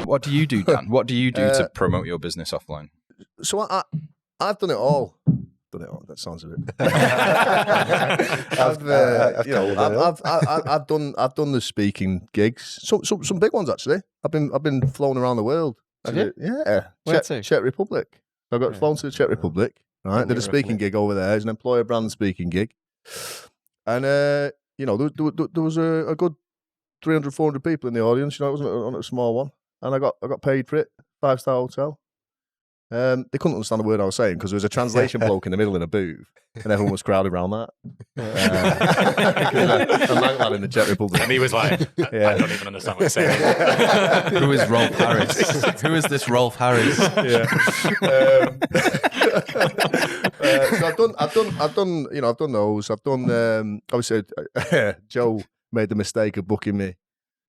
What do you do, Dan? What do you do to promote your business offline? So I've done it all. That sounds a bit. I've done the speaking gigs. Some big ones actually. I've been flown around the world. Yeah. Where to? Czech Republic. I got flown to the Czech Republic. Right, did a speaking gig over there. It's an employer brand speaking gig, and there was a good 300, 400 people in the audience. It wasn't a small one, and I got paid for it. 5-star hotel. They couldn't understand the word I was saying because there was a translation bloke in the middle in a booth, and everyone was crowded around that. A man in the Czech Republic, and he was like, "I don't even understand what you're saying." Who is Rolf Harris? Who is this Rolf Harris? So I've done those. I've done. Obviously, Joe made the mistake of booking me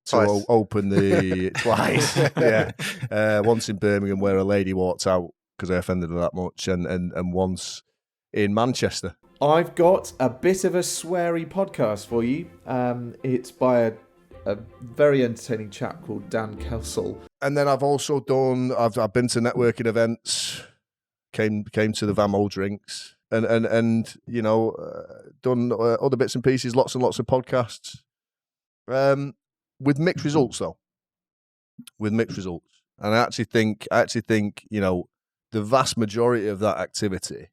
to open the twice. Once in Birmingham where a lady walked out because I offended her that much, and once in Manchester. I've got a bit of a sweary podcast for you. It's by a very entertaining chap called Dan Kessel. And then I've also done. I've been to networking events. Came to the VAMO drinks, and done other bits and pieces. Lots and lots of podcasts. With mixed results, though. With mixed results, and I actually think, the vast majority of that activity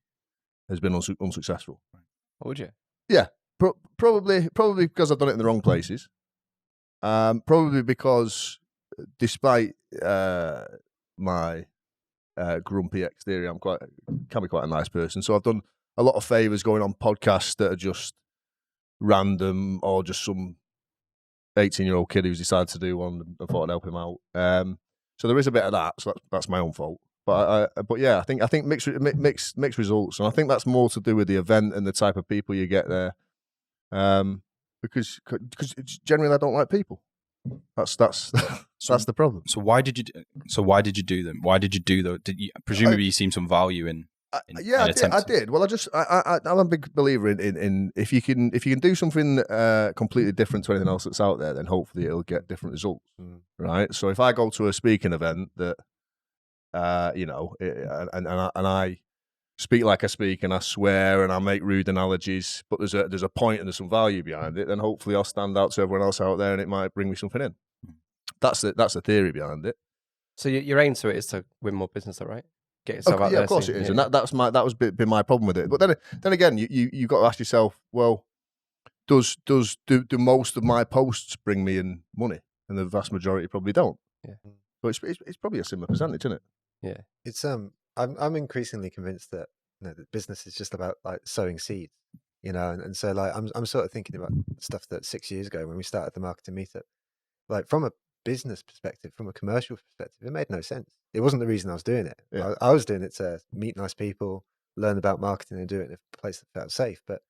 has been unsuccessful. What would you? Yeah, probably because I've done it in the wrong places. Probably because, despite my grumpy exterior, can be quite a nice person. So I've done a lot of favors going on podcasts that are just random or just some 18-year-old kid who's decided to do one and thought I'd help him out. So there is a bit of that. So that's my own fault. But yeah, I think mixed results, and I think that's more to do with the event and the type of people you get there. Because generally I don't like people. That's the problem. So why did you do them? Why did you do those? Presumably you seen some value in I did. Well, I'm a big believer in if you can do something completely different to anything else that's out there, then hopefully it'll get different results, right? So if I go to a speaking event that, and I speak like I speak and I swear and I make rude analogies, but there's a point and there's some value behind it, then hopefully I'll stand out to everyone else out there and it might bring me something in. That's the theory behind it. So your aim to it is to win more business, though, right? Get yourself out there. Yeah, of course it is, and that was been my problem with it. But then again, you got to ask yourself, well, do most of my posts bring me in money? And the vast majority probably don't. Yeah. But it's probably a similar percentage, isn't it? Yeah. It's I'm increasingly convinced that that business is just about like sowing seeds, and so like I'm sort of thinking about stuff that 6 years ago when we started the marketing meetup, like from a business perspective, from a commercial perspective, it made no sense. It wasn't the reason I was doing it. Yeah. I was doing it to meet nice people, learn about marketing, and do it in a place that felt safe. But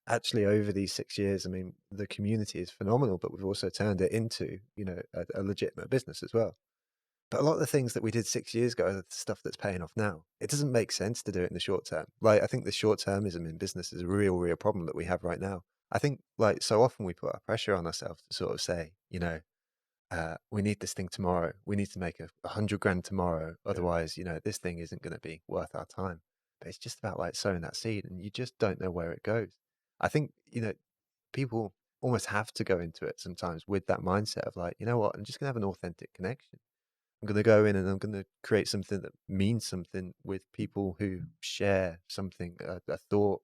actually, over these 6 years, I mean, the community is phenomenal, but we've also turned it into a legitimate business as well. But a lot of the things that we did 6 years ago are the stuff that's paying off now. It doesn't make sense to do it in the short term. Like, I think the short-termism in business is a real problem that we have right now. I think, like, so often we put our pressure on ourselves to sort of say, we need this thing tomorrow. We need to make 100 grand tomorrow. Otherwise, this thing isn't going to be worth our time. But it's just about like sowing that seed, and you just don't know where it goes. I think, people almost have to go into it sometimes with that mindset of like, you know what, I'm just going to have an authentic connection. I'm going to go in and I'm going to create something that means something with people who share something, a thought,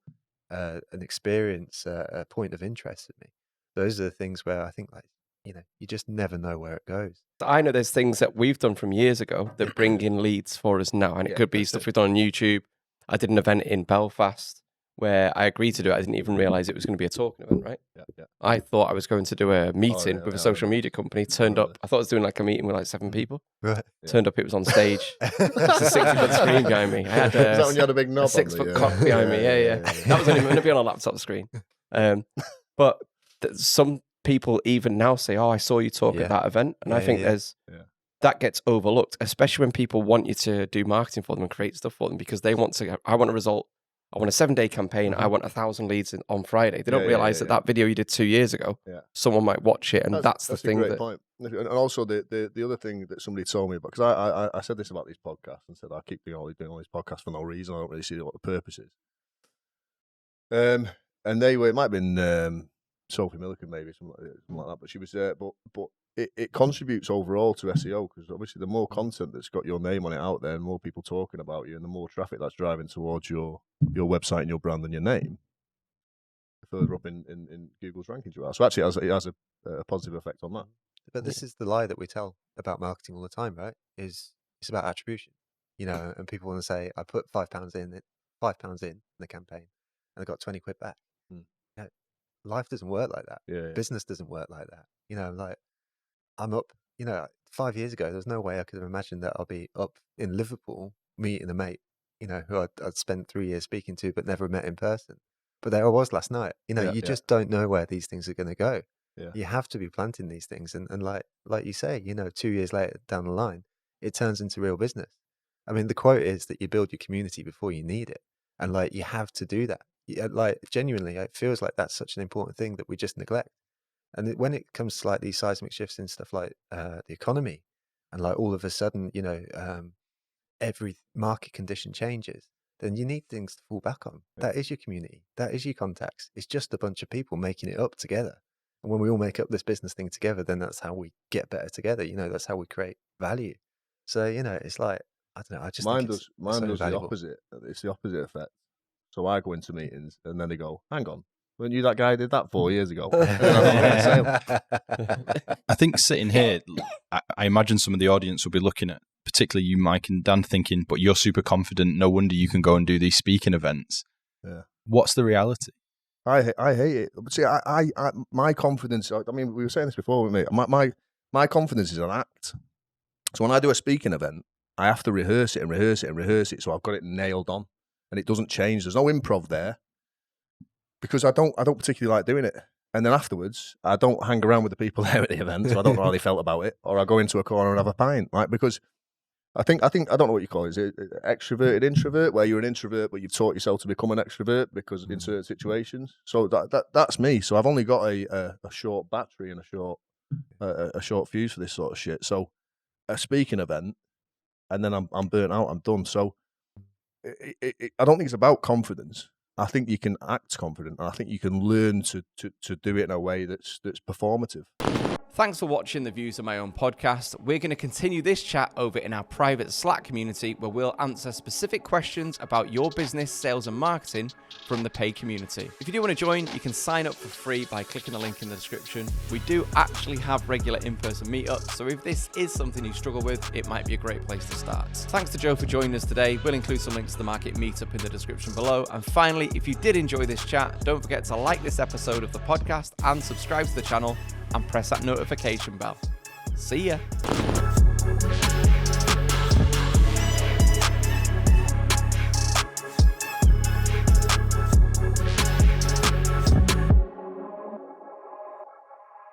an experience, a point of interest with me. Those are the things where I think like, you just never know where it goes. I know there's things that we've done from years ago that bring in leads for us now. And it could be stuff we've done on YouTube. I did an event in Belfast where I agreed to do it. I didn't even realize it was going to be a talking event, right? Yeah. I thought I was going to do a meeting with a social media company. Turned up, I thought I was doing like a meeting with like 7 people. Right. Turned up, it was on stage. It's a 60-foot screen behind me. I had is that when you had a big knob? 6-foot clock behind me. Yeah. That was only going to be on a laptop screen. But some people even now say, "Oh, I saw you talk at that event," and I think that gets overlooked, especially when people want you to do marketing for them and create stuff for them because they want to. I want a result. I want a 7-day campaign. I want 1,000 leads on Friday. They don't realize that video you did 2 years ago, someone might watch it, and that's the thing. A great point. And also the other thing that somebody told me about, because I said this about these podcasts and said I keep doing all these podcasts for no reason. I don't really see what the purpose is. And they were, it might have been Sophie Milliken, maybe something like that. But she was but it contributes overall to SEO, because obviously the more content that's got your name on it out there, and more people talking about you, and the more traffic that's driving towards your website and your brand and your name, the further up in Google's rankings you are. So actually, it has a positive effect on that. But this is the lie that we tell about marketing all the time, right? It's about attribution, and people want to say, I put £5 in the campaign, and I got 20 quid back. Life doesn't work like that. Yeah. Business doesn't work like that. Like I'm up, 5 years ago, there's no way I could have imagined that I'll be up in Liverpool meeting a mate, who I'd spent 3 years speaking to, but never met in person. But there I was last night. You just don't know where these things are going to go. Yeah. You have to be planting these things. And like you say, 2 years later down the line, it turns into real business. I mean, the quote is that you build your community before you need it. And you have to do that. Genuinely, it feels like that's such an important thing that we just neglect. And when it comes to these seismic shifts in stuff like the economy, and all of a sudden, every market condition changes, then you need things to fall back on. Yeah. That is your community. That is your contacts. It's just a bunch of people making it up together. And when we all make up this business thing together, then that's how we get better together. That's how we create value. So, it's I don't know. I just mine think does the opposite. It's the opposite effect. So I go into meetings and then they go, hang on, weren't you that guy who did that 4 years ago? I think sitting here, I imagine some of the audience will be looking at, particularly you, Mike and Dan, thinking, but you're super confident. No wonder you can go and do these speaking events. Yeah. What's the reality? I hate it. But see, my confidence, I mean, we were saying this before with me, my confidence is an act. So when I do a speaking event, I have to rehearse it. So I've got it nailed on. And it doesn't change. There's no improv there, because I don't particularly like doing it. And then afterwards, I don't hang around with the people there at the event, so I don't know how they felt about it. Or I go into a corner and have a pint, right? Because I think I don't know what you call it. Is it extroverted introvert, where you're an introvert but you've taught yourself to become an extrovert because in certain situations? So that's me. So I've only got a short battery and a short fuse for this sort of shit. So a speaking event, and then I'm burnt out. I'm done. So. I don't think it's about confidence. I think you can act confident, and I think you can learn to do it in a way that's performative. Thanks for watching the Views of My Own podcast. We're going to continue this chat over in our private Slack community, where we'll answer specific questions about your business, sales and marketing from the paid community. If you do want to join, you can sign up for free by clicking the link in the description. We do actually have regular in-person meetups, so if this is something you struggle with, it might be a great place to start. Thanks to Joe for joining us today. We'll include some links to the market meetup in the description below. And finally, if you did enjoy this chat, don't forget to like this episode of the podcast and subscribe to the channel and press that notification bell. See ya.